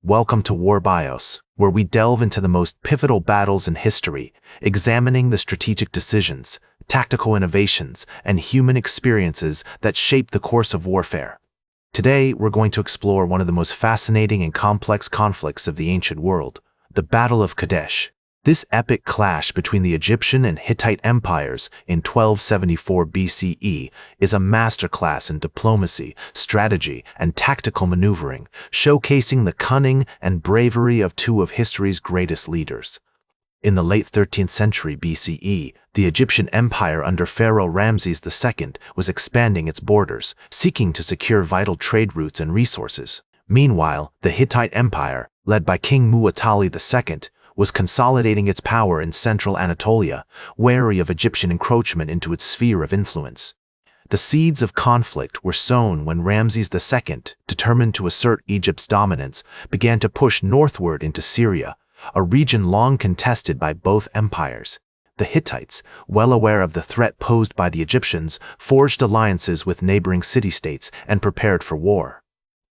Welcome to War Bios, where we delve into the most pivotal battles in history, examining the strategic decisions, tactical innovations, and human experiences that shape the course of warfare. Today, we're going to explore one of the most fascinating and complex conflicts of the ancient world, the Battle of Kadesh. This epic clash between the Egyptian and Hittite empires in 1274 BCE is a masterclass in diplomacy, strategy, and tactical maneuvering, showcasing the cunning and bravery of two of history's greatest leaders. In the late 13th century BCE, the Egyptian Empire under Pharaoh Ramses II was expanding its borders, seeking to secure vital trade routes and resources. Meanwhile, the Hittite Empire, led by King Muwatali II, was consolidating its power in central Anatolia, wary of Egyptian encroachment into its sphere of influence. The seeds of conflict were sown when Ramses II, determined to assert Egypt's dominance, began to push northward into Syria, a region long contested by both empires. The Hittites, well aware of the threat posed by the Egyptians, forged alliances with neighboring city-states and prepared for war.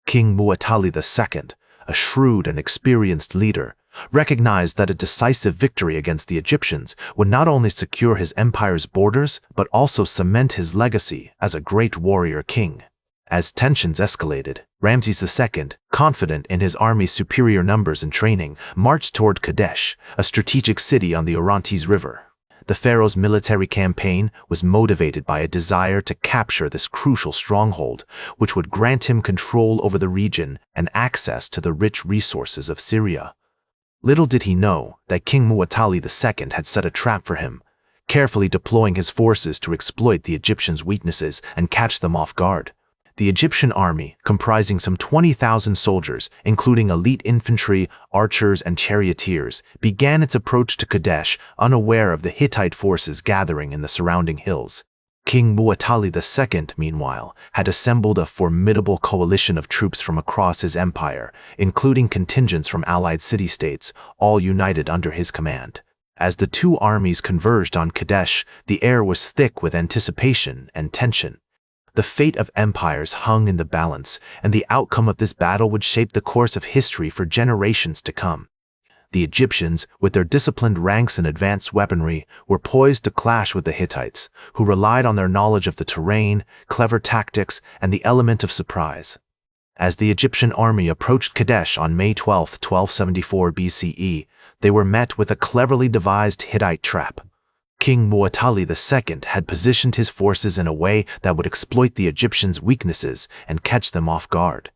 King Muwatali II, a shrewd and experienced leader, recognized that a decisive victory against the Egyptians would not only secure his empire's borders, but also cement his legacy as a great warrior king. As tensions escalated, Ramses II, confident in his army's superior numbers and training, marched toward Kadesh, a strategic city on the Orontes River. The pharaoh's military campaign was motivated by a desire to capture this crucial stronghold, which would grant him control over the region and access to the rich resources of Syria. Little did he know that King Muwatali II had set a trap for him, carefully deploying his forces to exploit the Egyptians' weaknesses and catch them off guard. The Egyptian army, comprising some 20,000 soldiers, including elite infantry, archers, and charioteers, began its approach to Kadesh, unaware of the Hittite forces gathering in the surrounding hills. King Muwatali II, meanwhile, had assembled a formidable coalition of troops from across his empire, including contingents from allied city-states, all united under his command. As the two armies converged on Kadesh, the air was thick with anticipation and tension. The fate of empires hung in the balance, and the outcome of this battle would shape the course of history for generations to come. The Egyptians, with their disciplined ranks and advanced weaponry, were poised to clash with the Hittites, who relied on their knowledge of the terrain, clever tactics, and the element of surprise. As the Egyptian army approached Kadesh on May 12, 1274 BCE, they were met with a cleverly devised Hittite trap. King Muwatali II had positioned his forces in a way that would exploit the Egyptians' weaknesses and catch them off guard.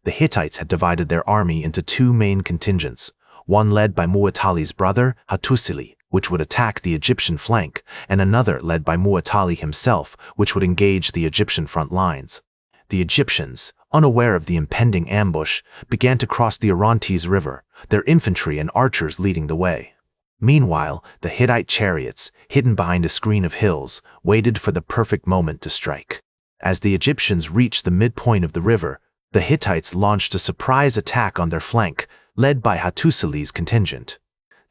The Hittites had divided their army into two main contingents, one led by Muwatali's brother, Hattusili, which would attack the Egyptian flank, and another led by Muwatali himself, which would engage the Egyptian front lines. The Egyptians, unaware of the impending ambush, began to cross the Orontes River, their infantry and archers leading the way. Meanwhile, the Hittite chariots, hidden behind a screen of hills, waited for the perfect moment to strike. As the Egyptians reached the midpoint of the river, the Hittites launched a surprise attack on their flank, led by Hattusili's contingent.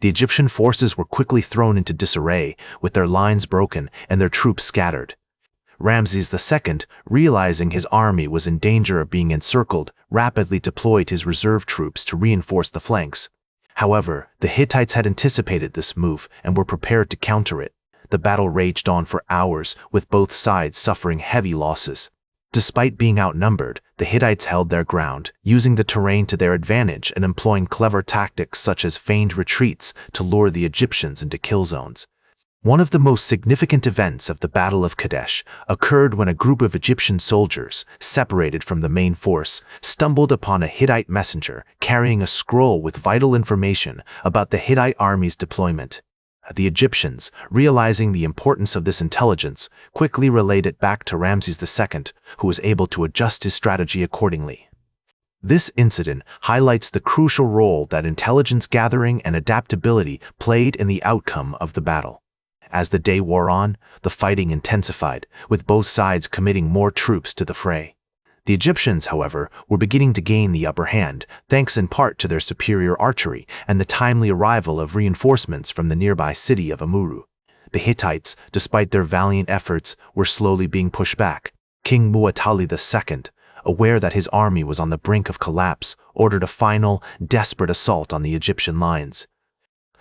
The Egyptian forces were quickly thrown into disarray, with their lines broken and their troops scattered. Ramses II, realizing his army was in danger of being encircled, rapidly deployed his reserve troops to reinforce the flanks. However, the Hittites had anticipated this move and were prepared to counter it. The battle raged on for hours, with both sides suffering heavy losses. Despite being outnumbered, the Hittites held their ground, using the terrain to their advantage and employing clever tactics such as feigned retreats to lure the Egyptians into kill zones. One of the most significant events of the Battle of Kadesh occurred when a group of Egyptian soldiers, separated from the main force, stumbled upon a Hittite messenger carrying a scroll with vital information about the Hittite army's deployment. The Egyptians, realizing the importance of this intelligence, quickly relayed it back to Ramses II, who was able to adjust his strategy accordingly. This incident highlights the crucial role that intelligence gathering and adaptability played in the outcome of the battle. As the day wore on, the fighting intensified, with both sides committing more troops to the fray. The Egyptians, however, were beginning to gain the upper hand, thanks in part to their superior archery and the timely arrival of reinforcements from the nearby city of Amuru. The Hittites, despite their valiant efforts, were slowly being pushed back. King Muwatali II, aware that his army was on the brink of collapse, ordered a final, desperate assault on the Egyptian lines.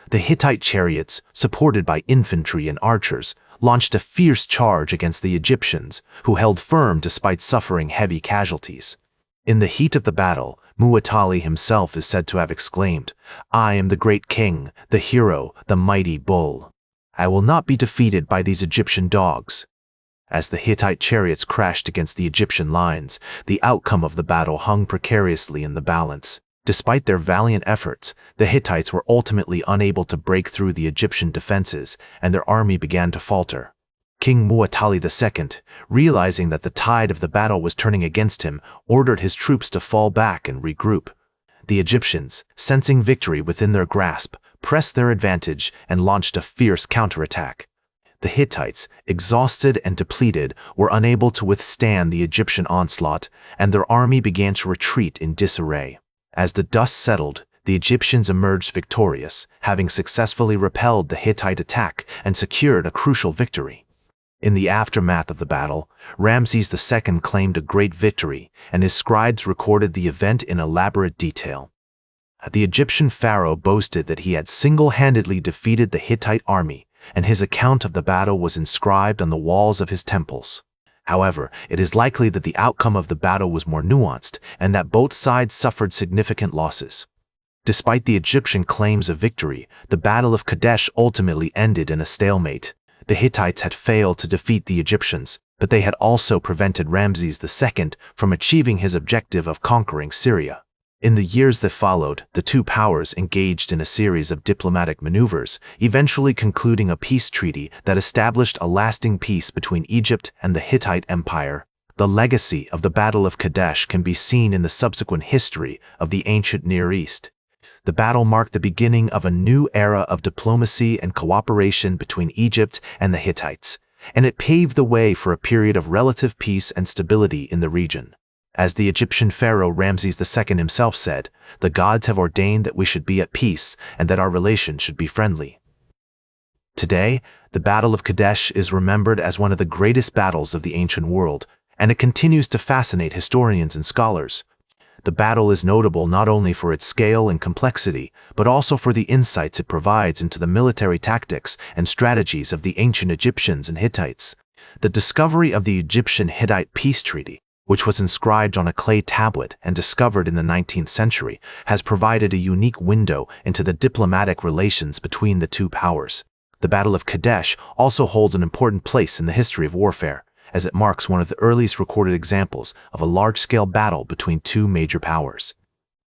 The Hittite chariots, supported by infantry and archers, launched a fierce charge against the Egyptians, who held firm despite suffering heavy casualties. In the heat of the battle, Muwatali himself is said to have exclaimed, "I am the great king, the hero, the mighty bull. I will not be defeated by these Egyptian dogs." As the Hittite chariots crashed against the Egyptian lines, the outcome of the battle hung precariously in the balance. Despite their valiant efforts, the Hittites were ultimately unable to break through the Egyptian defenses, and their army began to falter. King Muwatali II, realizing that the tide of the battle was turning against him, ordered his troops to fall back and regroup. The Egyptians, sensing victory within their grasp, pressed their advantage and launched a fierce counterattack. The Hittites, exhausted and depleted, were unable to withstand the Egyptian onslaught, and their army began to retreat in disarray. As the dust settled, the Egyptians emerged victorious, having successfully repelled the Hittite attack and secured a crucial victory. In the aftermath of the battle, Ramses II claimed a great victory, and his scribes recorded the event in elaborate detail. The Egyptian pharaoh boasted that he had single-handedly defeated the Hittite army, and his account of the battle was inscribed on the walls of his temples. However, it is likely that the outcome of the battle was more nuanced, and that both sides suffered significant losses. Despite the Egyptian claims of victory, the Battle of Kadesh ultimately ended in a stalemate. The Hittites had failed to defeat the Egyptians, but they had also prevented Ramses II from achieving his objective of conquering Syria. In the years that followed, the two powers engaged in a series of diplomatic maneuvers, eventually concluding a peace treaty that established a lasting peace between Egypt and the Hittite Empire. The legacy of the Battle of Kadesh can be seen in the subsequent history of the ancient Near East. The battle marked the beginning of a new era of diplomacy and cooperation between Egypt and the Hittites, and it paved the way for a period of relative peace and stability in the region. As the Egyptian pharaoh Ramses II himself said, "The gods have ordained that we should be at peace and that our relations should be friendly." Today, the Battle of Kadesh is remembered as one of the greatest battles of the ancient world, and it continues to fascinate historians and scholars. The battle is notable not only for its scale and complexity, but also for the insights it provides into the military tactics and strategies of the ancient Egyptians and Hittites. The discovery of the Egyptian-Hittite peace treaty, which was inscribed on a clay tablet and discovered in the 19th century, has provided a unique window into the diplomatic relations between the two powers. The Battle of Kadesh also holds an important place in the history of warfare, as it marks one of the earliest recorded examples of a large-scale battle between two major powers.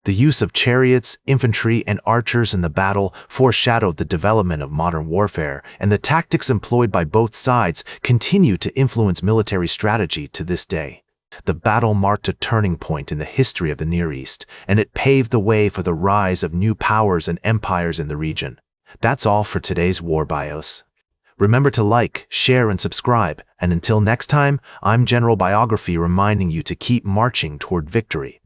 The use of chariots, infantry, and archers in the battle foreshadowed the development of modern warfare, and the tactics employed by both sides continue to influence military strategy to this day. The battle marked a turning point in the history of the Near East, and it paved the way for the rise of new powers and empires in the region. That's all for today's War Bios. Remember to like, share, and subscribe, and until next time, I'm General Biography reminding you to keep marching toward victory.